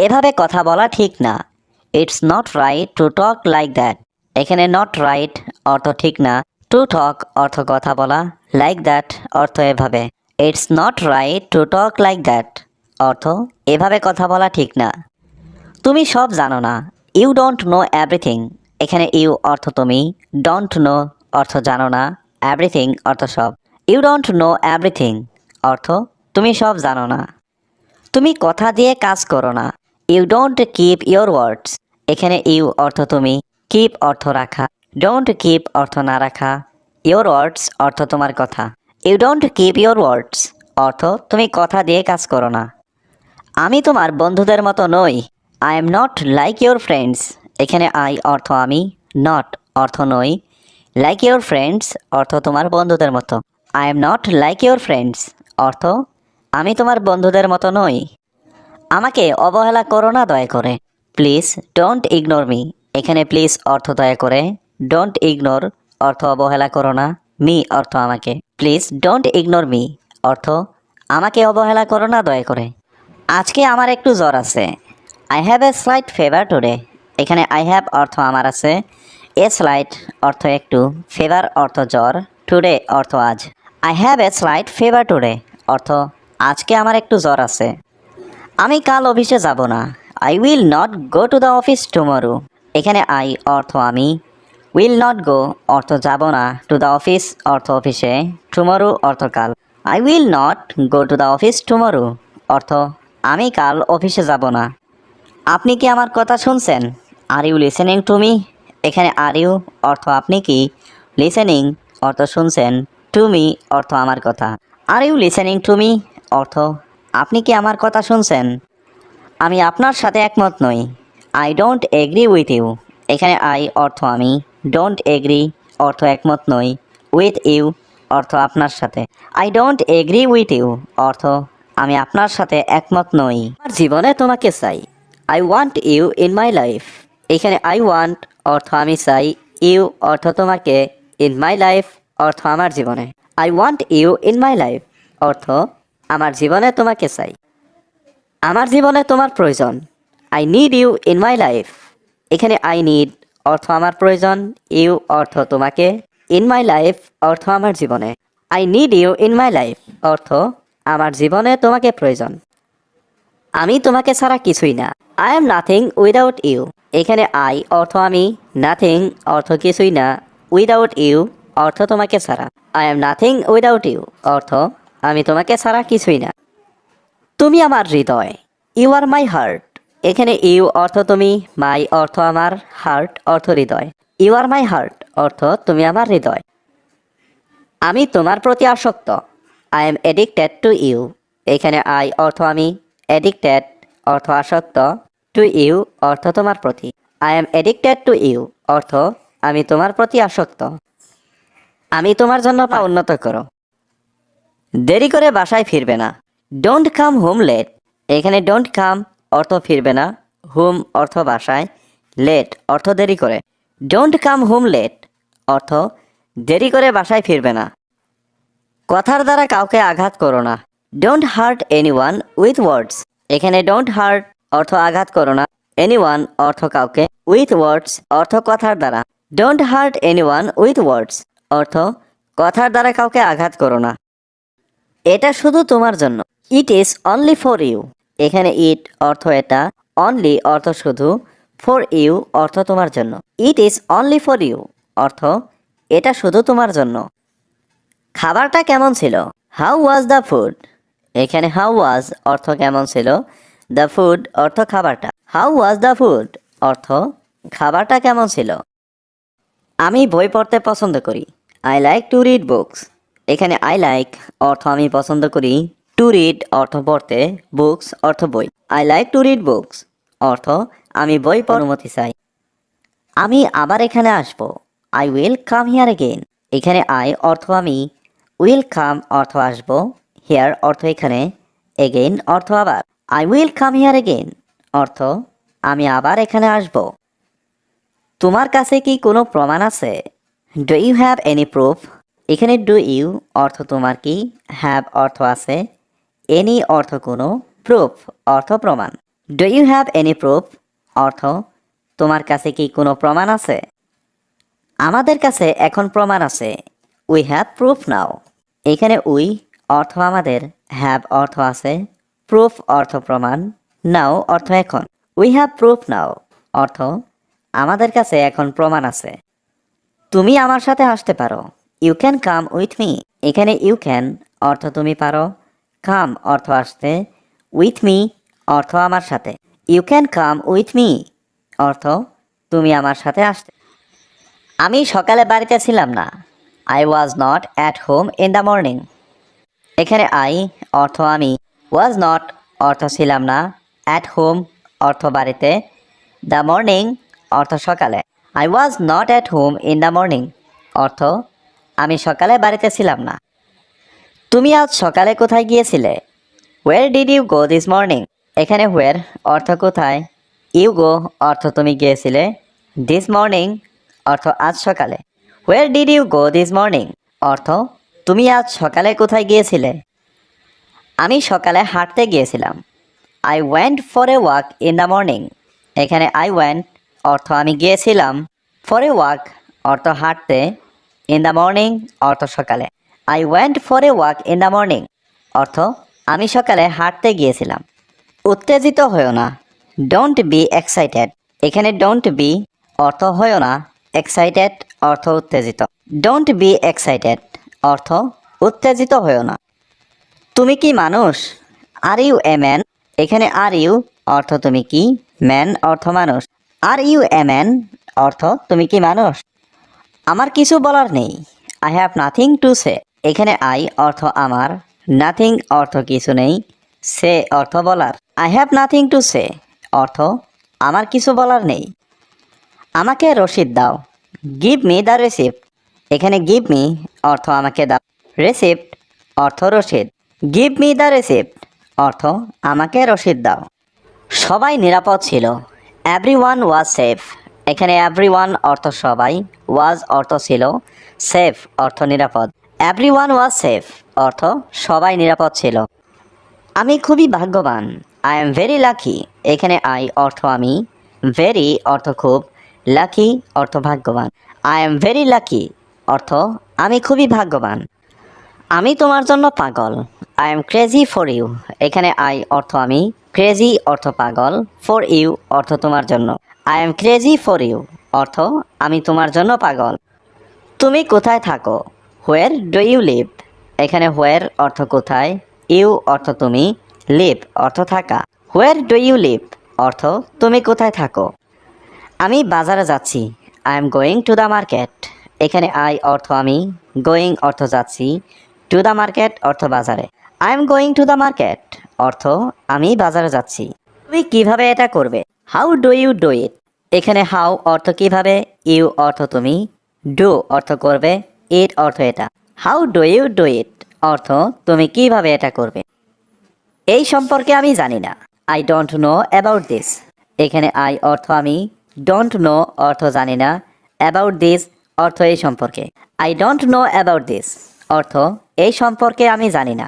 এভাবে কথা বলা ঠিক না। It's not right to talk like that. এখানে নট রাইট অর্থ ঠিক না, টু টক অর্থ কথা বলা, লাইক দ্যাট অর্থ এভাবে। It's not right to talk like that অর্থ এভাবে কথা বলা ঠিক না। তুমি সব জানো না। You don't know everything. এখানে ইউ অর্থ তুমি, ডোন্ট নো অর্থ জানো না, এভরিথিং অর্থ সব। ইউ ডোন্ট নো এভরিথিং অর্থ তুমি সব জানো না। তুমি কথা দিয়ে কাজ করো না। You don't keep your words. এখানে ইউ অর্থ তুমি, কিপ অর্থ রাখা, ডোন্ট কিপ অর্থ না রাখা, ইয়োর ওয়ার্ডস অর্থ তোমার কথা। You don't keep your words অর্থ তুমি কথা দিয়ে কাজ করো না। আমি তোমার বন্ধুদের মতো নই। I am not like your friends. এখানে আই অর্থ আমি, নট অর্থ নই, লাইক ইয়োর ফ্রেন্ডস অর্থ তোমার বন্ধুদের মতো। I am not like your friends অর্থ আমি তোমার বন্ধুদের মতো নই। আমাকে অবহেলা করো না দয়া করে। Please don't ignore me. এখানে প্লিজ অর্থ দয়া করে, ডোন্ট ইগনোর অর্থ অবহেলা করো না, মি অর্থ আমাকে। প্লিজ ডোন্ট ইগনোর মি অর্থ আমাকে অবহেলা করো না দয়া করে। আজকে আমার একটু জ্বর আছে। I have a slight fever today. এখানে আই হ্যাভ অর্থ আমার আছে, এ স্লাইট অর্থ একটু, ফেভার অর্থ জ্বর, টুডে অর্থ আজ। I have a slight fever today অর্থ আজকে আমার একটু জ্বর আছে। আমি কাল অফিসে যাব না। I will not go to the office tomorrow. এখানে আই অর্থ আমি, উইল নট গো অর্থ যাব না, টু দ্য অফিস অর্থ অফিসে, টুমরো অর্থ কাল। I will not go to the office tomorrow অর্থ আমি কাল অফিসে যাব না। আপনি কি আমার কথা শুনছেন? Are you listening to me. এখানে আর ইউ অর্থ আপনি কি, লিসেনিং অর্থ শুনছেন, টু মি অর্থ আমার কথা। Are you listening to me অর্থ আপনি কি আমার কথা শুনছেন? আমি আপনার সাথে একমত নই। I don't agree with you. এখানে আই অর্থ আমি, ডোন্ট এগ্রি অর্থ একমত নই, উইথ ইউ অর্থ আপনার সাথে। I don't agree with you অর্থ আমি আপনার সাথে একমত নই। আমার জীবনে তোমাকে চাই। I want you in my life. এখানে আই ওয়ান্ট অর্থ আমি চাই, ইউ অর্থ তোমাকে, ইন মাই লাইফ অর্থ আমার জীবনে। I want you in my life অর্থ আমার জীবনে তোমাকে চাই। আমার জীবনে তোমার প্রয়োজন। I need you in my life. এখানে আই নিড অর্থ আমার প্রয়োজন, ইউ অর্থ তোমাকে, ইন মাই লাইফ অর্থ আমার জীবনে। I need you in my life অর্থ আমার জীবনে তোমাকে প্রয়োজন। আমি তোমাকে ছাড়া কিছুই না। I am nothing without you. এখানে আই অর্থ আমি, নাথিং অর্থ কিছুই না, উইদাউট ইউ অর্থ তোমাকে ছাড়া। I am nothing without you অর্থ আমি তোমাকে ছাড়া কিছুই না। তুমি আমার হৃদয়। You are my heart. এখানে ইউ অর্থ তুমি, মাই অর্থ আমার, হার্ট অর্থ হৃদয়। ইউ আর মাই হার্ট অর্থ তুমি আমার হৃদয়। আমি তোমার প্রতি আসক্ত। I am addicted to you. এখানে আই অর্থ আমি, এডিক্টেড অর্থ আসক্ত, টু ইউ অর্থ তোমার প্রতি। I am addicted to you অর্থ আমি তোমার প্রতি আসক্ত। আমি তোমার জন্য পা উন্নত করো। দেরি করে বাসায় ফিরবে না। Don't come home late. এখানে ডোন্ট কাম অর্থ ফিরবে না, হোম অর্থ বাসায়, লেট অর্থ দেরি করে। ডোন্ট কাম হোম লেট অর্থ দেরি করে বাসায় ফিরবে না। কথার দ্বারা কাউকে আঘাত করো না। Don't heart anyone with words. এখানে ডোন্ট হার্ট অর্থ আঘাত করো না, এনিওয়ান অর্থ কাউকে, উইথ ওয়ার্ডস অর্থ কথার দ্বারা। Don't heart anyone with words অর্থ কথার দ্বারা কাউকে আঘাত করো না। এটা শুধু তোমার জন্য। It is only for you. এখানে ইট অর্থ এটা, অনলি অর্থ শুধু, ফর ইউ অর্থ তোমার জন্য। It is only for you অর্থ এটা শুধু তোমার জন্য। খাবারটা কেমন ছিল? How was the food. এখানে হাউ ওয়াজ অর্থ কেমন ছিল, দ্য ফুড অর্থ খাবারটা। হাউ ওয়াজ দ্য ফুড অর্থ খাবারটা কেমন ছিল। আমি বই পড়তে পছন্দ করি। I like to read books. এখানে আই লাইক অর্থ আমি পছন্দ করি, টু রিড অর্থ পড়তে, বুকস অর্থ বই। I like to read books অর্থ আমি বই পড়ার অনুমতি চাই। আমি আবার এখানে আসব। I will come here again. এখানে আই অর্থ আমি, উইল কাম অর্থ আসব, হিয়ার অর্থ এখানে, এগেইন অর্থ আবার। I will come here again অর্থ আমি আবার এখানে আসব। তোমার কাছে কি কোনো প্রমাণ আছে? Do you have any proof. এখানে ডু ইউ অর্থ তোমার কি, হ্যাভ অর্থ আছে, এনি অর্থ কোনো, প্রুফ অর্থ প্রমাণ। Do you have any proof অর্থ তোমার কাছে কি কোনো প্রমাণ আছে? আমাদের কাছে এখন প্রমাণ আছে। উই হ্যাভ প্রুফ নাও। এখানে উই অর্থ আমাদের, হ্যাভ অর্থ আছে, প্রুফ অর্থ প্রমাণ, নাও অর্থ এখন। উই হ্যাভ প্রুফ নাও অর্থ আমাদের কাছে এখন প্রমাণ আছে। তুমি আমার সাথে আসতে পারো। You can come with me. এখানে ইউ ক্যান অর্থ তুমি পারো, কাম অর্থ আসতে, উইথ মি অর্থ আমার সাথে। You can come with me অর্থ তুমি আমার সাথে আসতে। আমি সকালে বাড়িতে ছিলাম না। I was not at home in the morning. এখানে আই অর্থ আমি, ওয়াজ নট অর্থ ছিলাম না, অ্যাট হোম অর্থ বাড়িতে, দ্য মর্নিং অর্থ সকালে। I was not at home in the morning অর্থ আমি সকালে বাড়িতে ছিলাম না। তুমি আজ সকালে কোথায় গিয়েছিলে? Where did you go this morning. এখানে হোয়ার অর্থ কোথায়, ইউ গো অর্থ তুমি গিয়েছিলে, দিস মর্নিং অর্থ আজ সকালে। Where did you go this morning অর্থ তুমি আজ সকালে কোথায় গিয়েছিলে? আমি সকালে হাঁটতে গিয়েছিলাম। I went for a walk in the morning. এখানে আই ওয়েন্ট অর্থ আমি গিয়েছিলাম, ফর এ ওয়াক অর্থ হাঁটতে, ইন দ্য মর্নিং অর্থ সকালে। I went for a walk in the morning অর্থ আমি সকালে হাঁটতে গিয়েছিলাম। উত্তেজিত হয়েও না। Don't be excited. এখানে ডোন্ট বি অর্থ হয়েও না, এক্সাইটেড অর্থ উত্তেজিত। ডোন্ট বি এক্সাইটেড অর্থ উত্তেজিত হয়েও না। তুমি কি মানুষ? Are you a man. এখানে আর ইউ অর্থ তুমি কি, ম্যান অর্থ মানুষ। আর ইউ এ ম্যান অর্থ তুমি কি মানুষ? আমার কিছু বলার নেই। I have nothing to say. এখানে আই অর্থ আমার, নাথিং অর্থ কিছু নেই, সে অর্থ বলার। I have nothing to say অর্থ আমার কিছু বলার নেই। আমাকে রসিদ দাও। Give me the receipt. এখানে গিভ মি অর্থ আমাকে দাও, রিসিপ্ট অর্থ রসিদ। গিভ মি দ্য রিসিপ্ট অর্থ আমাকে রসিদ দাও। সবাই নিরাপদ ছিল। Everyone was safe. এখানে এভরিওয়ান অর্থ সবাই, ওয়াজ অর্থ ছিল, সেফ অর্থ নিরাপদ। এভরিওয়ান ওয়াজ সেফ অর্থ সবাই নিরাপদ ছিল। আমি খুবই ভাগ্যবান। I am very lucky. এখানে আই অর্থ আমি, ভেরি অর্থ খুব, লাকি অর্থ ভাগ্যবান। আই এম ভেরি লাকি অর্থ আমি খুবই ভাগ্যবান। আমি তোমার জন্য পাগল। I am crazy for you. এখানে আই অর্থ আমি, ক্রেজি অর্থ পাগল, ফর ইউ অর্থ তোমার জন্য। I am crazy for you অর্থ আমি তোমার জন্য পাগল। তুমি কোথায় থাকো? Where do you live. এখানে হোয়ার অর্থ কোথায়, ইউ অর্থ তুমি, লিভ অর্থ থাকা। হোয়ার ডু ইউ লিভ অর্থ তুমি কোথায় থাকো। আমি বাজারে যাচ্ছি। I am going to the market. এখানে আই অর্থ আমি, গোয়িং অর্থ যাচ্ছি, টু দ্য মার্কেট অর্থ বাজারে। I am going to the market অর্থ আমি বাজারে যাচ্ছি। তুমি কিভাবে এটা করবে? How do you do it. এখানে হাউ অর্থ কিভাবে, ইউ অর্থ তুমি, ডু অর্থ করবে, ইট অর্থ এটা। How do you do it অর্থ তুমি কিভাবে এটা করবে। এই সম্পর্কে আমি জানি না। I don't know about this. এখানে আই অর্থ আমি, ডোন্ট নো অর্থ জানি না, অ্যাবাউট দিস অর্থ এই সম্পর্কে। I don't know about this অর্থ এই সম্পর্কে আমি জানি না।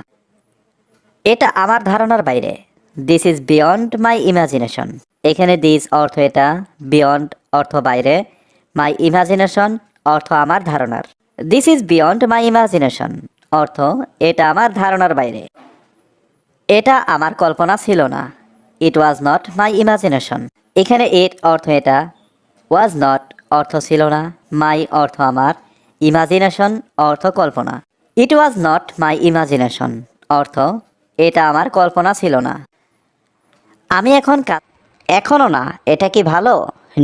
এটা আমার ধারণার বাইরে। This is beyond my imagination. এখানে দিস অর্থ এটা, বিয়ন্ড অর্থ বাইরে, মাই ইমাজিনেশন অর্থ আমার ধারণার। This is beyond my imagination অর্থ এটা আমার ধারণার বাইরে। এটা আমার কল্পনা ছিল না। ইট ওয়াজ নট মাই ইমাজিনেশন। এখানে ইট অর্থ এটা, ওয়াজ নট অর্থ ছিল না, মাই অর্থ আমার, ইমাজিনেশন অর্থ কল্পনা। ইট ওয়াজ নট মাই ইমাজিনেশন অর্থ এটা আমার কল্পনা ছিল না। আমি এখন এখনও না। এটা কি ভালো?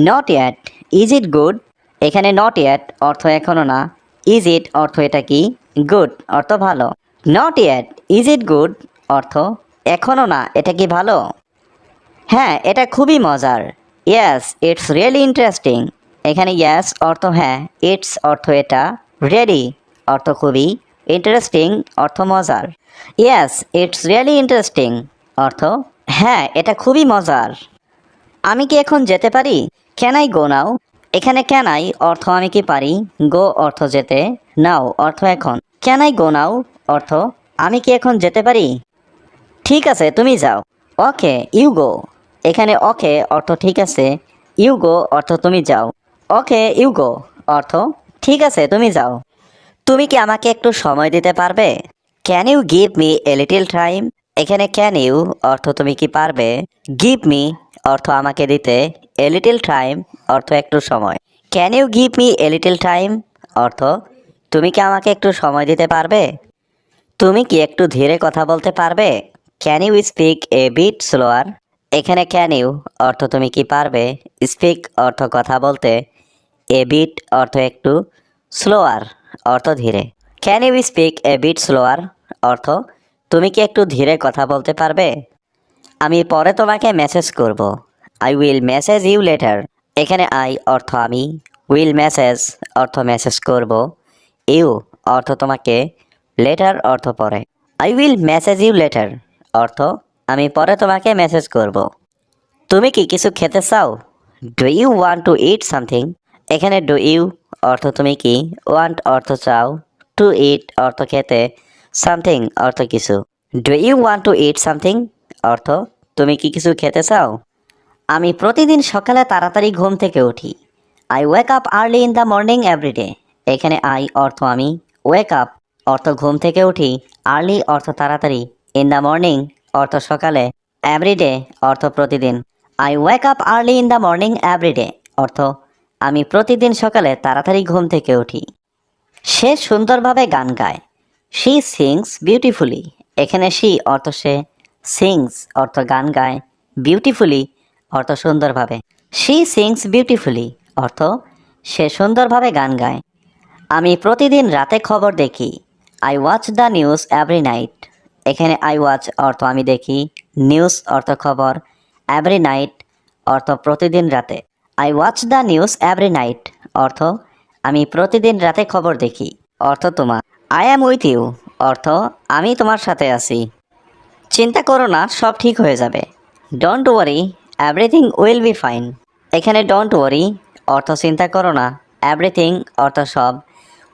Not yet. Is it good. এখানে নট ইয়েট অর্থ এখনও না, ইজ ইট অর্থ এটা কি, গুড অর্থ ভালো। Not yet is it good অর্থ এখনও না, এটা কি ভালো? হ্যাঁ, এটা খুবই মজার। Yes it's really interesting. এখানে ইয়েস অর্থ হ্যাঁ, ইটস অর্থ এটা, রিয়েলি অর্থ খুবই, ইন্টারেস্টিং অর্থ মজার। ইয়েস ইটস রিয়েলি ইন্টারেস্টিং অর্থ হ্যাঁ, এটা খুবই মজার। আমি কি এখন যেতে পারি? ক্যান আই গো নাও। এখানে ক্যান আই অর্থ আমি কি পারি, গো অর্থ যেতে, নাও অর্থ এখন। ক্যান আই গো নাও অর্থ আমি কি এখন যেতে পারি? ঠিক আছে, তুমি যাও। Okay you go. এখানে ওকে অর্থ ঠিক আছে, ইউ গো অর্থ তুমি যাও। ওকে ইউ গো অর্থ ঠিক আছে তুমি যাও। তুমি কি আমাকে একটু সময় দিতে পারবে? Can you give me a little time? এখানে ক্যান ইউ অর্থ তুমি কি পারবে, গিভ মি অর্থ আমাকে দিতে, এ লিটল টাইম অর্থ একটু সময়। Can you give me a little time অর্থ তুমি কি আমাকে একটু সময় দিতে পারবে? তুমি কি একটু ধীরে কথা বলতে পারবে? Can you speak a bit slower? এখানে ক্যান ইউ অর্থ তুমি কি পারবে, স্পিক অর্থ কথা বলতে, এ বিট অর্থ একটু, স্লোয়ার অর্থ ধীরে। Can you speak a bit slower অর্থ তুমি কি একটু ধীরে কথা বলতে পারবে? আমি পরে তোমাকে মেসেজ করব। I will message you later. এখানে আই অর্থ আমি, উইল মেসেজ অর্থ মেসেজ করব, ইউ অর্থ তোমাকে, লেটার অর্থ পরে। I will message you later অর্থ আমি পরে তোমাকে মেসেজ করব। তুমি কি কিছু খেতে চাও? Do you want to eat something? এখানে ডু ইউ অর্থ তুমি কি, ওয়ান্ট অর্থ চাও, টু ইট অর্থ খেতে, সামথিং অর্থ কিছু। Do you want to eat something অর্থ তুমি কি কিছু খেতে চাও? আমি প্রতিদিন সকালে তাড়াতাড়ি ঘুম থেকে উঠি। I wake up early in the morning every day. এখানে আই অর্থ আমি, ওয়েক আপ অর্থ ঘুম থেকে উঠি, আর্লি অর্থ তাড়াতাড়ি, ইন দ্য মর্নিং অর্থ সকালে, এভরিডে অর্থ প্রতিদিন। I wake up early in the morning every day অর্থ আমি প্রতিদিন সকালে তাড়াতাড়ি ঘুম থেকে উঠি। সে সুন্দরভাবে গান গায়। She sings beautifully. এখানে শি অর্থ সে, সিংস অর্থ গান গায়, বিউটিফুলি অর্থ সুন্দরভাবে। শি সিংস বিউটিফুলি অর্থ সে সুন্দরভাবে গান গায়। আমি প্রতিদিন রাতে খবর দেখি। I watch the news every night. এখানে আই ওয়াচ অর্থ আমি দেখি, নিউজ অর্থ খবর, এভরি নাইট অর্থ প্রতিদিন রাতে। I watch the news every night অর্থ আমি প্রতিদিন রাতে খবর দেখি, অর্থ তোমার। আই অ্যাম উইথ ইউ অর্থ আমি তোমার সাথে আছি। চিন্তা করো না, সব ঠিক হয়ে যাবে। Don't worry everything will be fine. এখানে ডোন্ট ওয়ারি অর্থ চিন্তা করো না, এভরিথিং অর্থ সব,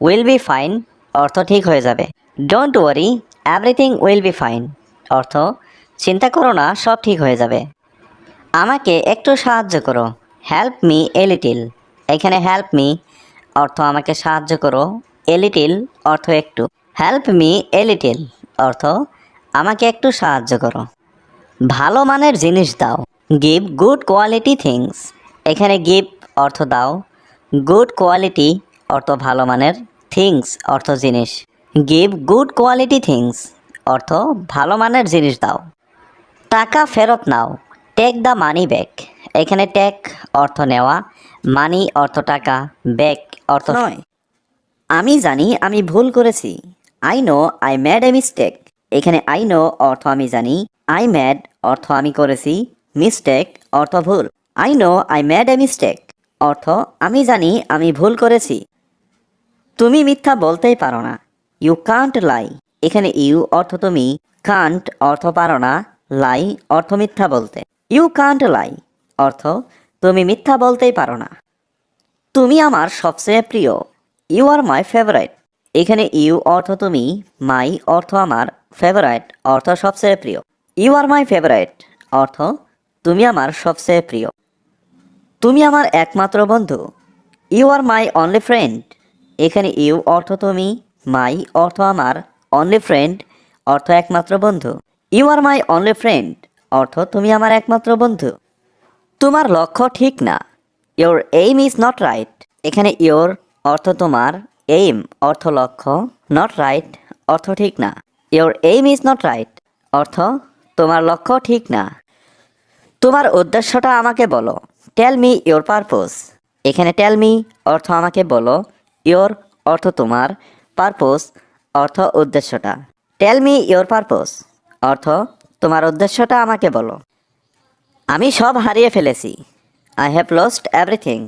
উইল বি ফাইন অর্থ ঠিক হয়ে যাবে। Don't worry everything will be fine অর্থ চিন্তা করো না, সব ঠিক হয়ে যাবে। আমাকে একটু সাহায্য করো। Help me a little. এখানে হেল্প মি অর্থ আমাকে সাহায্য করো, এ লিটিল অর্থ একটু। হেল্প মি এ লিটিল অর্থ আমাকে একটু সাহায্য করো। ভালো মানের জিনিস দাও। Give good quality things. এখানে গিভ অর্থ দাও, গুড কোয়ালিটি অর্থ ভালো মানের, থিংস অর্থ জিনিস। গিভ গুড কোয়ালিটি থিংস অর্থ ভালো মানের জিনিস দাও। টাকা ফেরত নাও। Take the money back. এখানে টেক অর্থ নেওয়া, মানি অর্থ টাকা, ব্যাক অর্থ নয়। আমি জানি আমি ভুল করেছি। I know I mad a mistake. এখানে আই নো অর্থ আমি জানি, আই ম্যাড অর্থ আমি করেছি, মিস্টেক অর্থ ভুল। I know I mad a mistake অর্থ আমি জানি আমি ভুল করেছি। তুমি মিথ্যা বলতেই পারো না। ইউ কান্ট লাই। এখানে ইউ অর্থ তুমি, কান্ট অর্থ পারো না, লাই অর্থ মিথ্যা বলতে। ইউ কান্ট লাই অর্থ তুমি মিথ্যা বলতেই পারো না। তুমি আমার সবচেয়ে প্রিয়। You are my favourite. এখানে ইউ অর্থ তুমি, মাই অর্থ আমার, ফেভারাইট অর্থ সবচেয়ে প্রিয়। ইউ আর মাই ফেভারাইট অর্থ তুমি আমার সবচেয়ে প্রিয়। তুমি আমার একমাত্র বন্ধু। You are my only friend. এখানে ইউ অর্থ তুমি, মাই অর্থ আমার, অনলি ফ্রেন্ড অর্থ একমাত্র বন্ধু। You are my only friend অর্থ তুমি আমার একমাত্র বন্ধু। তোমার লক্ষ্য ঠিক না। Your aim is not right. এখানে ইয়োর অর্থ তোমার, এইম অর্থ লক্ষ্য, নট রাইট অর্থ ঠিক না। Your aim is not right অর্থ তোমার লক্ষ্য ঠিক না। তোমার উদ্দেশ্যটা আমাকে বলো। Tell me your purpose. এখানে টেল মি অর্থ আমাকে বলো, ইয়োর অর্থ তোমার, পারপোজ অর্থ উদ্দেশ্যটা। টেল মি ইয়োর পারপোজ অর্থ তোমার উদ্দেশ্যটা আমাকে বলো। আমি সব হারিয়ে ফেলেছি। I have lost everything.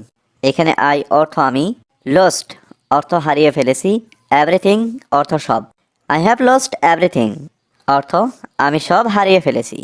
এখানে আই অর্থ আমি, লস্ট অর্থ হারিয়ে ফেলেছি, এভরিথিং অর্থ সব। আই হ্যাভ লস্ট এভরিথিং অর্থ আমি সব হারিয়ে ফেলেছি।